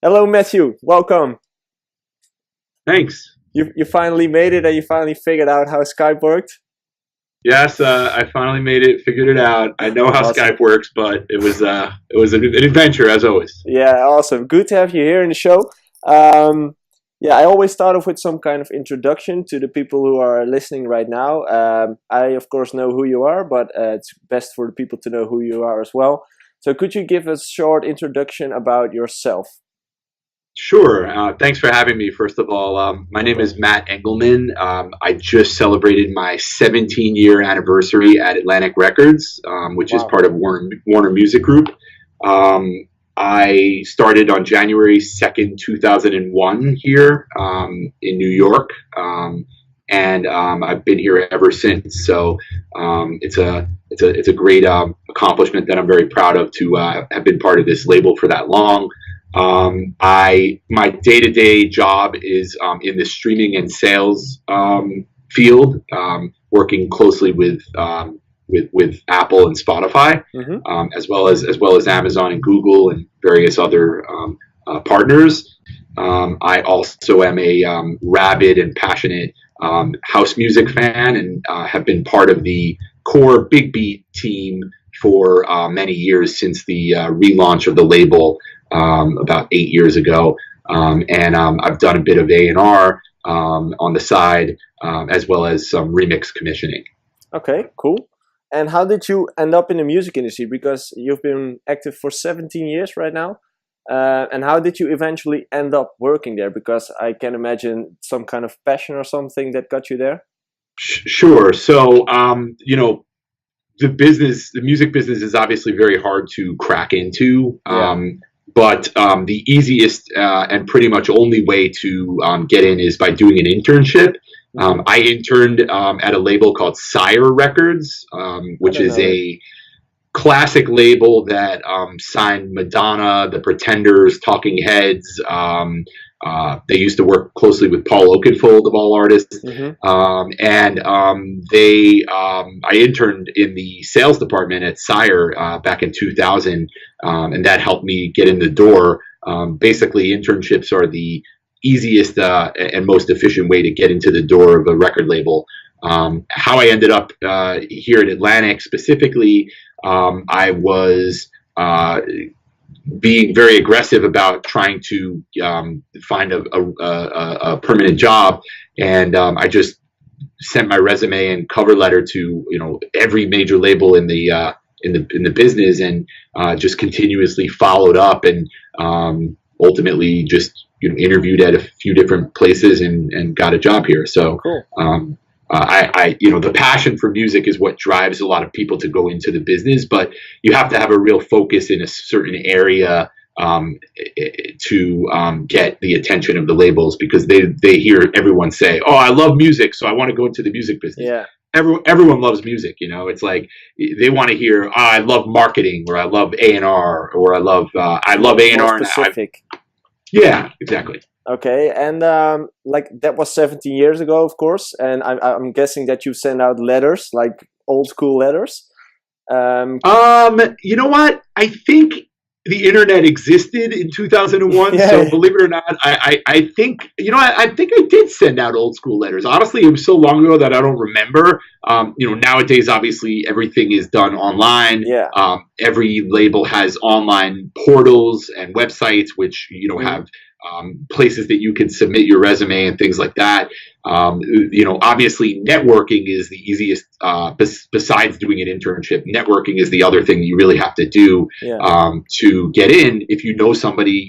Hello, Matthew. Welcome. Thanks. You finally made it, and you finally figured out how Skype worked. Yes, I finally made it, figured it out. I know how Awesome. Skype works, but it was an adventure as always. Yeah, awesome. Good to have you here in the show. I always start off with some kind of introduction to the people who are listening right now. I, of course, know who you are, but it's best for the people to know who you are as well. So could you give us a short introduction about yourself? Sure. Thanks for having me. First of all, my name is Matt Engelman. I just celebrated my 17-year anniversary at Atlantic Records, which is Wow. part of Warner Music Group. I started on January 2nd, 2001 here in New York, and I've been here ever since. So it's a great accomplishment that I'm very proud of to have been part of this label for that long. My day-to-day job is in the streaming and sales field, working closely with Apple and Spotify, as well as Amazon and Google and various other partners. I also am a rabid and passionate house music fan, and have been part of the core Big Beat team for many years since the relaunch of the label about 8 years ago. I've done a bit of A&R on the side, as well as some remix commissioning. Okay, cool. And how did you end up in the music industry? Because you've been active for 17 years right now. And how did you eventually end up working there? Because I can imagine some kind of passion or something that got you there. Sure. So, the music business is obviously very hard to crack into. But the easiest and pretty much only way to get in is by doing an internship. I interned at a label called Sire Records, which is a classic label that signed Madonna, The Pretenders, Talking Heads. They used to work closely with Paul Oakenfold, of all artists. I interned in the sales department at Sire back in 2000, and that helped me get in the door. Basically, internships are the easiest and most efficient way to get into the door of a record label. How I ended up here at Atlantic specifically, I was being very aggressive about trying to find a permanent job, and I just sent my resume and cover letter to every major label in the business, and just continuously followed up, and ultimately just interviewed at a few different places and got a job here. So Cool. The passion for music is what drives a lot of people to go into the business, but you have to have a real focus in a certain area to get the attention of the labels, because they hear everyone say, "Oh, I love music, so I want to go into the music business." Yeah. Everyone loves music, It's like they want to hear, "Oh, I love marketing," or "I love A&R," or "I love A&R." More specific. Yeah, exactly. Okay, and that was 17 years ago, of course, and I'm guessing that you send out letters, like old school letters. You know what? I think the internet existed in 2001, so believe it or not, I think I think I did send out old school letters. Honestly, it was so long ago that I don't remember. Nowadays, obviously, everything is done online. Yeah. Every label has online portals and websites, which have places that you can submit your resume and things like that. Obviously networking is the easiest, besides doing an internship. Networking is the other thing you really have to do to get in. If you know somebody,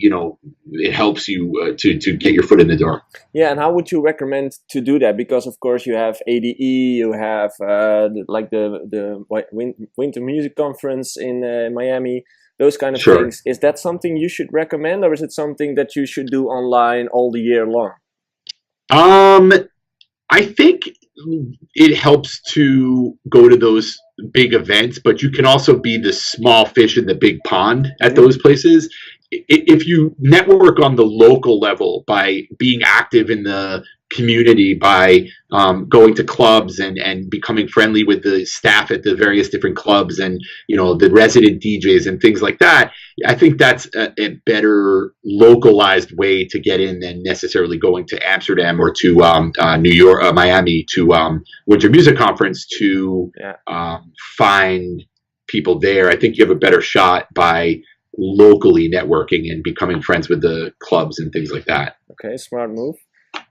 it helps you to get your foot in the door. Yeah, and how would you recommend to do that? Because of course you have ADE, you have the Winter Music Conference in Miami. Those kind of things. Is that something you should recommend, or is it something that you should do online all the year long? I think it helps to go to those big events, but you can also be the small fish in the big pond at those places. if you network on the local level by being active in the community, by going to clubs and becoming friendly with the staff at the various different clubs and the resident DJs and things like that, I think that's a better localized way to get in than necessarily going to Amsterdam or to New York, Miami to Winter Music Conference to find people there. I think you have a better shot by locally networking and becoming friends with the clubs and things like that. Okay, smart move.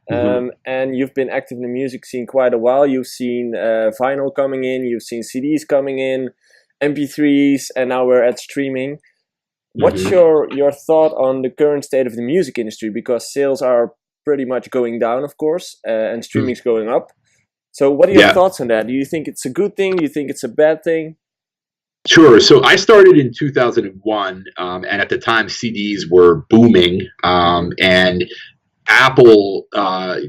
And you've been active in the music scene quite a while. You've seen vinyl coming in, you've seen CDs coming in, MP3s, and now we're at streaming. What's your thought on the current state of the music industry? Because sales are pretty much going down, of course, and streaming's going up. So what are your thoughts on that? Do you think it's a good thing? Do you think it's a bad thing? Sure. So I started in 2001, and at the time CDs were booming, and Apple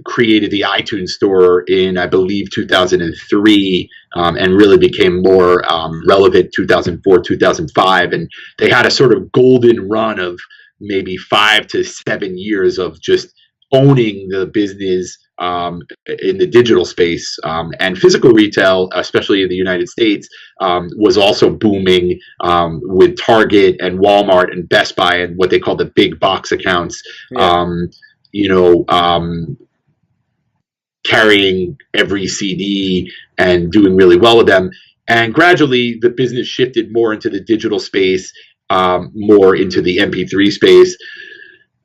created the iTunes Store in, I believe, 2003, and really became more relevant 2004, 2005. And they had a sort of golden run of maybe 5 to 7 years of just owning the business in the digital space, and physical retail, especially in the United States, was also booming with Target and Walmart and Best Buy and what they call the big box accounts, carrying every CD and doing really well with them. And gradually the business shifted more into the digital space, more into the MP3 space.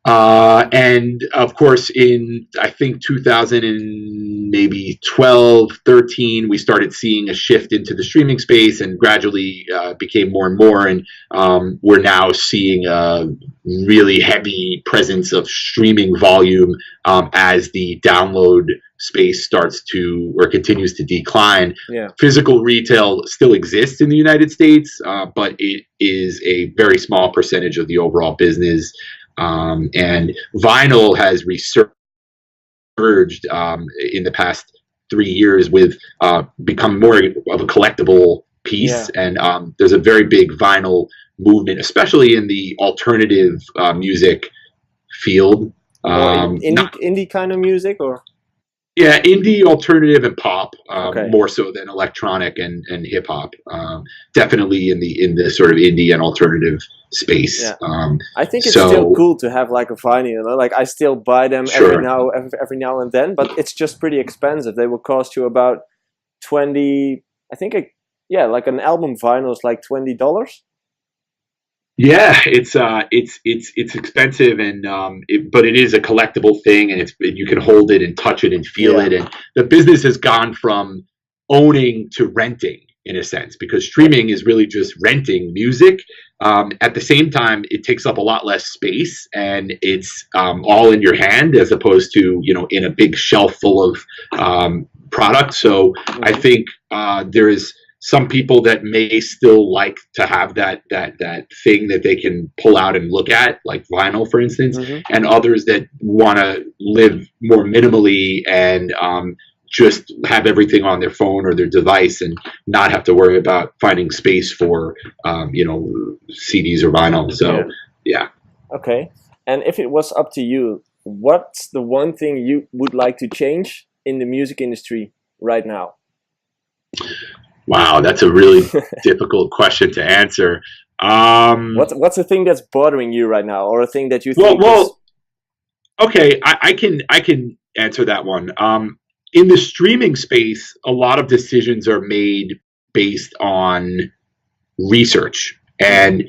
And of course, in I think 2000 and maybe 12, 13, we started seeing a shift into the streaming space, and gradually became more and more. And we're now seeing a really heavy presence of streaming volume as the download space starts to or continues to decline. Physical retail still exists in the United States, but it is a very small percentage of the overall business. And vinyl has resurged in the past 3 years with become more of a collectible piece. And there's a very big vinyl movement, especially in the alternative music field. Indie kind of music, or? Yeah, indie, alternative, and pop, more so than electronic and hip hop. Definitely in the sort of indie and alternative space. I think it's still cool to have like a vinyl. Like I still buy them every now and then, but it's just pretty expensive. They will cost you about 20. I think like an album vinyl is like $20. Yeah, it's expensive, and but it is a collectible thing, and you can hold it and touch it and feel it. And the business has gone from owning to renting in a sense, because streaming is really just renting music. At the same time, it takes up a lot less space, and it's all in your hand as opposed to in a big shelf full of product. So I think there is some people that may still like to have that thing that they can pull out and look at, like vinyl, for instance, and others that want to live more minimally and just have everything on their phone or their device and not have to worry about finding space for CDs or vinyl. So Okay. And if it was up to you, what's the one thing you would like to change in the music industry right now? Wow, that's a really difficult question to answer. What's the thing that's bothering you right now, or a thing that you think? Okay, I can answer that one. In the streaming space, a lot of decisions are made based on research, and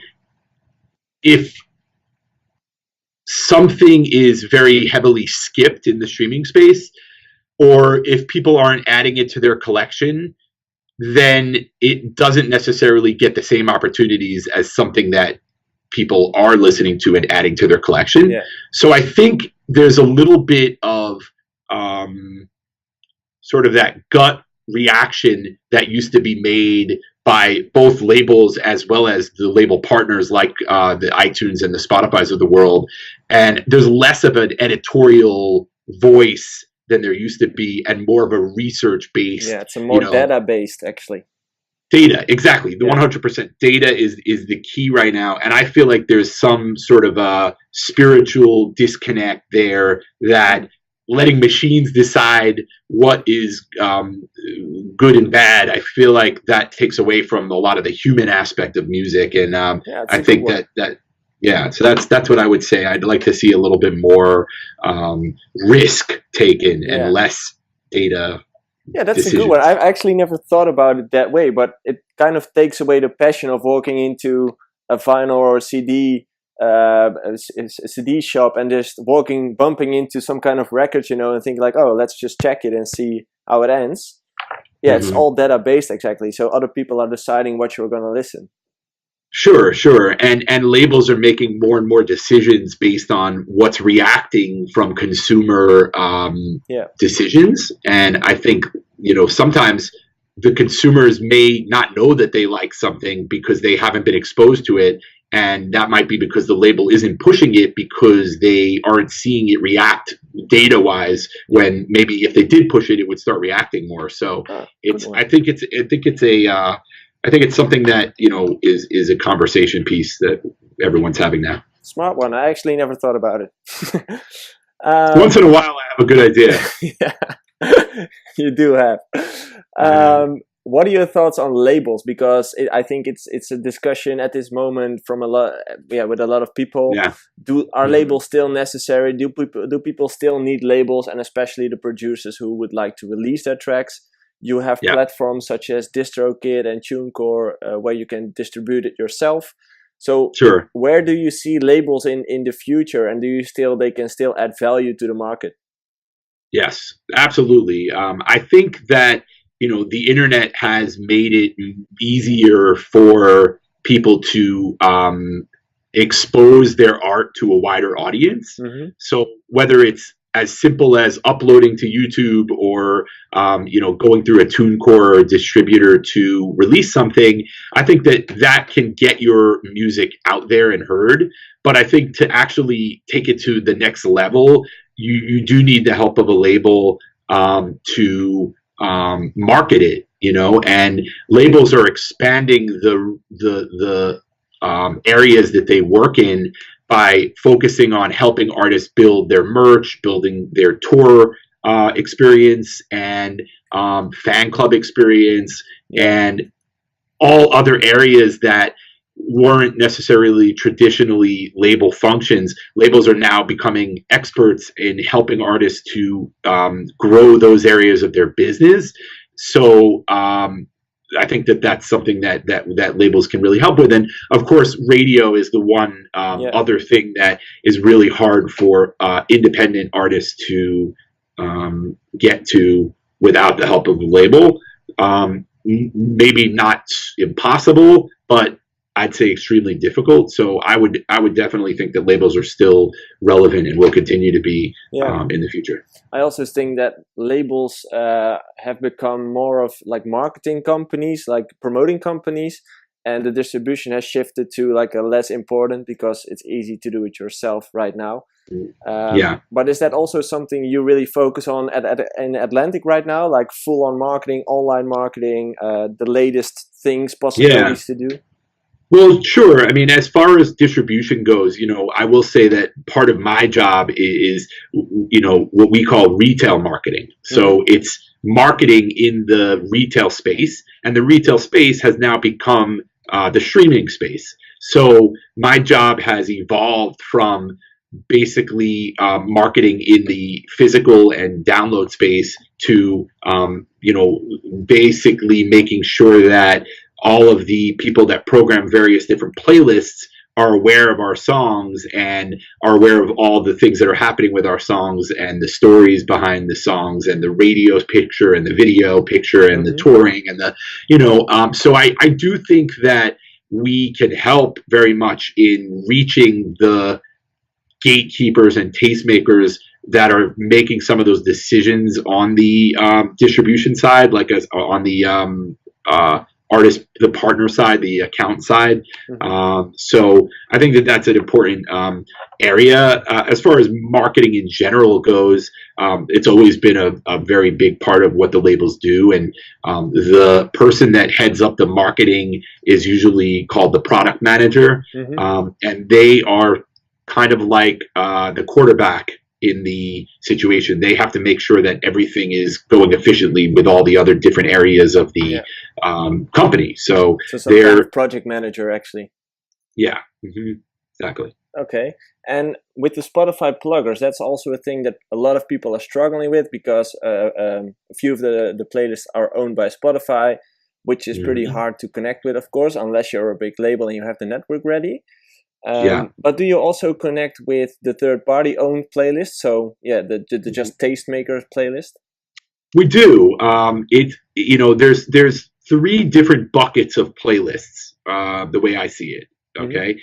if something is very heavily skipped in the streaming space, or if people aren't adding it to their collection, then it doesn't necessarily get the same opportunities as something that people are listening to and adding to their collection. So I think there's a little bit of sort of that gut reaction that used to be made by both labels as well as the label partners like the iTunes and the Spotifys of the world. And there's less of an editorial voice than there used to be, and more of a research based. It's a more data based, actually. Data, exactly. The Yeah. 100% data is the key right now, and I feel like there's some sort of a spiritual disconnect there, that letting machines decide what is good and bad. I feel like that takes away from a lot of the human aspect of music, and Yeah, it's I a good think one. that yeah. So that's what I would say. I'd like to see a little bit more risk taken and Yeah. less data Yeah, that's a good one. decisions. I've actually never thought about it that way, but it kind of takes away the passion of walking into a vinyl or a CD, a CD shop, and just bumping into some kind of record, and think like, oh, let's just check it and see how it ends. Yeah, it's Mhm. all data based, exactly. So other people are deciding what you're going to listen. Sure. And labels are making more and more decisions based on what's reacting from consumer Yeah. decisions. And I think, sometimes the consumers may not know that they like something because they haven't been exposed to it. And that might be because the label isn't pushing it, because they aren't seeing it react data wise, when maybe if they did push it, it would start reacting more. So Good one. I think it's something that is a conversation piece that everyone's having now. Smart one. I actually never thought about it. Once in a while, I have a good idea. Yeah, you do have. What are your thoughts on labels? Because I think it's a discussion at this moment from with a lot of people. Yeah. Are labels still necessary? Do people still need labels? And especially the producers who would like to release their tracks. You have platforms such as DistroKid and TuneCore where you can distribute it yourself. So Sure. Where do you see labels in the future, and they can still add value to the market? Yes, absolutely. I think that the internet has made it easier for people to expose their art to a wider audience. Mm-hmm. So whether it's as simple as uploading to YouTube, or going through a TuneCore or distributor to release something, I think that can get your music out there and heard. But I think to actually take it to the next level, you do need the help of a label to market it. And labels are expanding the areas that they work in by focusing on helping artists build their merch, building their tour experience, and fan club experience, and all other areas that weren't necessarily traditionally label functions. Labels are now becoming experts in helping artists to grow those areas of their business. So I think that's something that labels can really help with. And of course, radio is the one other thing that is really hard for independent artists to get to without the help of a label. Maybe not impossible, but I'd say extremely difficult. So I would definitely think that labels are still relevant and will continue to be in the future. I also think that labels have become more of like marketing companies, like promoting companies, and the distribution has shifted to like a less important, because it's easy to do it yourself right now. But is that also something you really focus on in Atlantic right now, like full on marketing, online marketing, the latest things, possibilities to do? Well, sure. I mean, as far as distribution goes, I will say that part of my job is what we call retail marketing. So it's marketing in the retail space, and the retail space has now become the streaming space. So my job has evolved from basically marketing in the physical and download space to basically making sure that all of the people that program various different playlists are aware of our songs and are aware of all the things that are happening with our songs and the stories behind the songs and the radio picture and the video picture and the touring and the so I do think that we can help very much in reaching the gatekeepers and tastemakers that are making some of those decisions on the distribution side, like as on the the partner side, the account side. Mm-hmm. So I think that that's an important area. As far as marketing in general goes, it's always been a very big part of what the labels do. And the person that heads up the marketing is usually called the product manager. Mm-hmm. And they are kind of like the quarterback in the situation. They have to make sure that everything is going efficiently with all the other different areas of the Yeah. company. So So some kind they're, of project manager, actually. yeah, exactly. Okay. And with the Spotify pluggers, that's also a thing that a lot of people are struggling with because a few of the playlists are owned by Spotify, which is pretty Mhm. hard to connect with, of course, unless you're a big label and you have the network ready. Yeah, But do you also connect with the third-party owned playlist? So yeah, the just Tastemaker playlist. we do. There's three different buckets of playlists. The way I see it. Mm-hmm. Okay.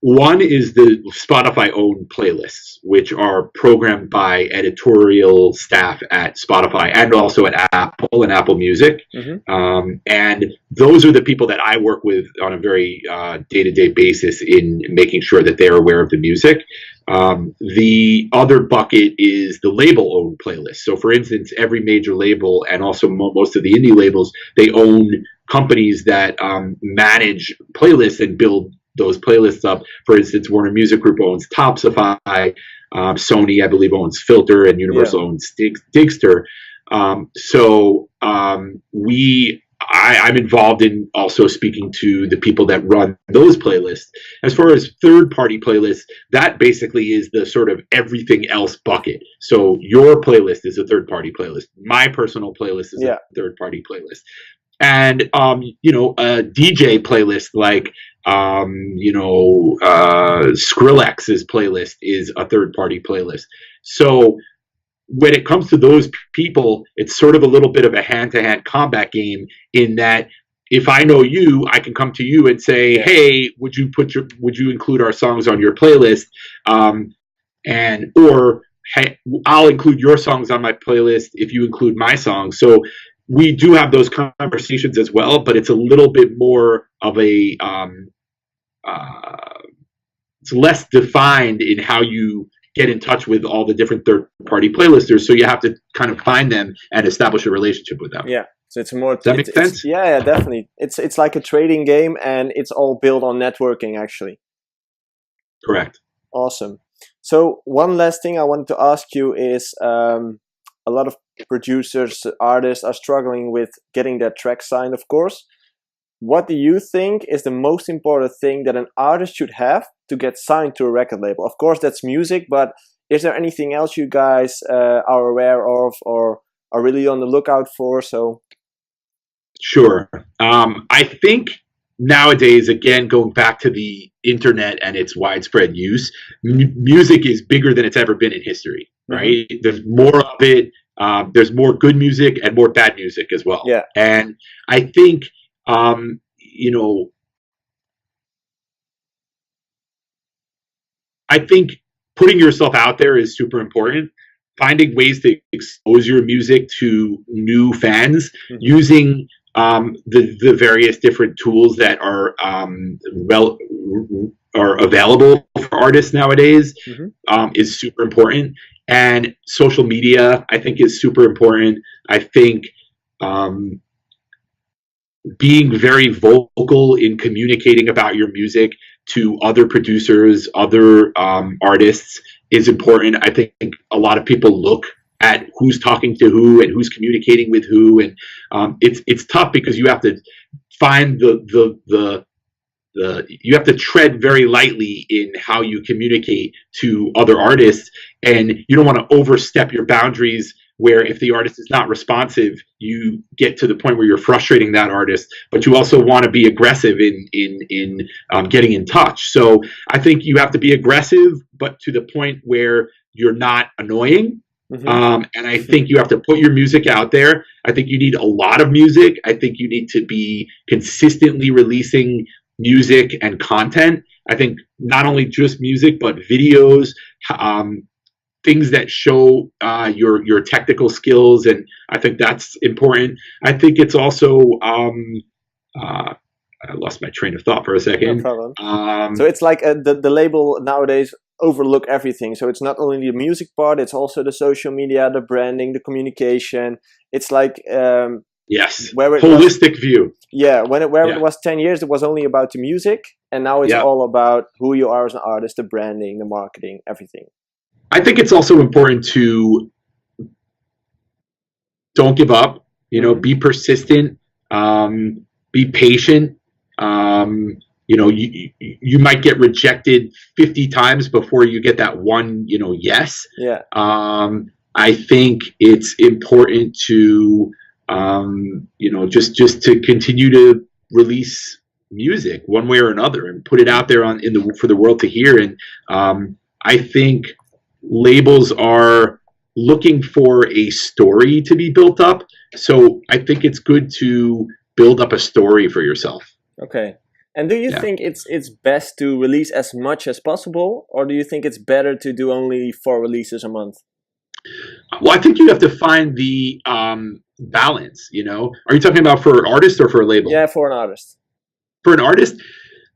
One is the Spotify owned playlists, which are programmed by editorial staff at Spotify and also at Apple and Apple Music. Mm-hmm. And those are the people that I work with on a very day to day basis in making sure that they're aware of the music. The other bucket is the label owned playlist. So, for instance, every major label and also most of the indie labels, they own companies that manage playlists and build those playlists up. For instance, Warner Music Group owns Topsify, Sony, I believe, owns Filter, and Yeah. Universal owns Digster. I'm involved in also speaking to the people that run those playlists. As far as third-party playlists, that basically is the sort of everything else bucket. So your playlist is a third-party playlist. My personal playlist is Yeah. a third-party playlist. And a DJ playlist like Skrillex's playlist is a third-party playlist. So when it comes to those people, it's sort of a little bit of a hand-to-hand combat game in that if I know you, I can come to you and say, Yeah. "Hey, would you include our songs on your playlist?" Or hey, I'll include your songs on my playlist if you include my songs. So we do have those conversations as well, but it's a little bit more of a it's less defined in how you get in touch with all the different third-party playlisters. So you have to kind of find them and establish a relationship with them. Yeah. So it's more. Does that make sense? Yeah, definitely. It's like a trading game, and it's all built on networking, actually. Correct. Awesome. So one last thing I wanted to ask you is a lot of producers, artists are struggling with getting their track signed, of course. What do you think is the most important thing that an artist should have to get signed to a record label? Of course, that's music, but is there anything else you guys are aware of or are really on the lookout for? So, sure. I think nowadays, again, going back to the internet and its widespread use, music is bigger than it's ever been in history, right? Mm-hmm. There's more of it. There's more good music and more bad music as well. Yeah. And I think, I think putting yourself out there is super important. Finding ways to expose your music to new fans, mm-hmm. using the various different tools that are available for artists nowadays, mm-hmm. Is super important. And social media, I think, is super important. I think being very vocal in communicating about your music to other producers, other artists is important. I think a lot of people look at who's talking to who and who's communicating with who, and it's tough because you have to find you have to tread very lightly in how you communicate to other artists, and you don't want to overstep your boundaries where if the artist is not responsive, you get to the point where you're frustrating that artist, but you also want to be aggressive in getting in touch. So I think you have to be aggressive, but to the point where you're not annoying. Mm-hmm. And I think you have to put your music out there. I think you need a lot of music. I think you need to be consistently releasing music and content. I think not only just music, but videos, things that show your technical skills, and I think that's important. I think it's also I lost my train of thought for a second. No problem. So it's like the label nowadays overlook everything. So it's not only the music part, it's also the social media, the branding, the communication. It's like yes, where it holistic view. Yeah, it was 10 years, it was only about the music, and now it's all about who you are as an artist, the branding, the marketing, everything. I think it's also important to don't give up. You know, be persistent, be patient. You know, you might get rejected 50 times before you get that one, you know, yes. Yeah. I think it's important to, you know, just to continue to release music one way or another and put it out there for the world to hear. And I think labels are looking for a story to be built up. So I think it's good to build up a story for yourself. Okay. And do you think it's best to release as much as possible, or do you think it's better to do only 4 releases a month? Well, I think you have to find the balance, you know. Are you talking about for an artist or for a label? Yeah, for an artist. For an artist,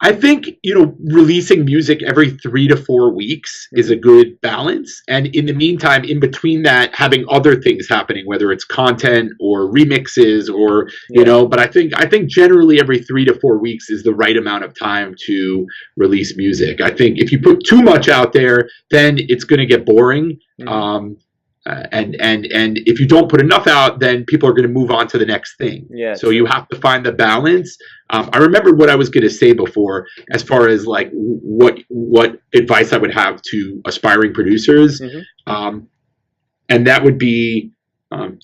I think, you know, releasing music every 3 to 4 weeks is a good balance. And in the meantime, in between that, having other things happening, whether it's content or remixes or, you know, but I think generally every 3 to 4 weeks is the right amount of time to release music. I think if you put too much out there, then it's going to get boring. And if you don't put enough out, then people are going to move on to the next thing. Yeah. So you have to find the balance. I remember what I was going to say before, as far as like what advice I would have to aspiring producers, and that would be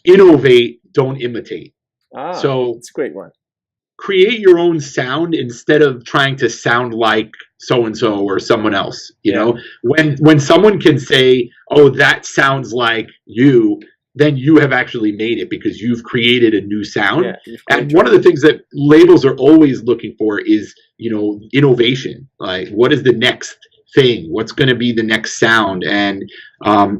innovate, don't imitate. So it's a great one. Create your own sound instead of trying to sound like so-and-so or someone else. You know, when someone can say, oh, that sounds like you, then you have actually made it because you've created a new sound. And one of the things that labels are always looking for is, you know, innovation. Like, what is the next thing? What's going to be the next sound? And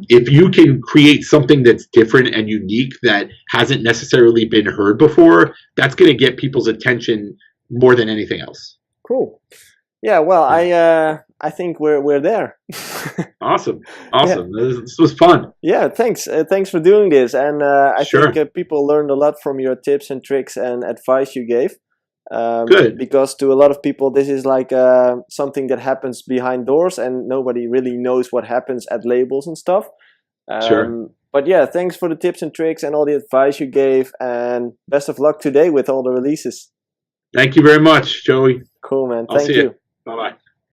if you can create something that's different and unique that hasn't necessarily been heard before, that's going to get people's attention more than anything else. Cool. Yeah, well, I think we're there. Awesome. This was fun. Yeah, thanks. Thanks for doing this, and I think people learned a lot from your tips and tricks and advice you gave. Good. Because to a lot of people, this is like something that happens behind doors, and nobody really knows what happens at labels and stuff. But yeah, thanks for the tips and tricks and all the advice you gave, and best of luck today with all the releases. Thank you very much, Joey. Cool, man. Thank you. Bye-bye.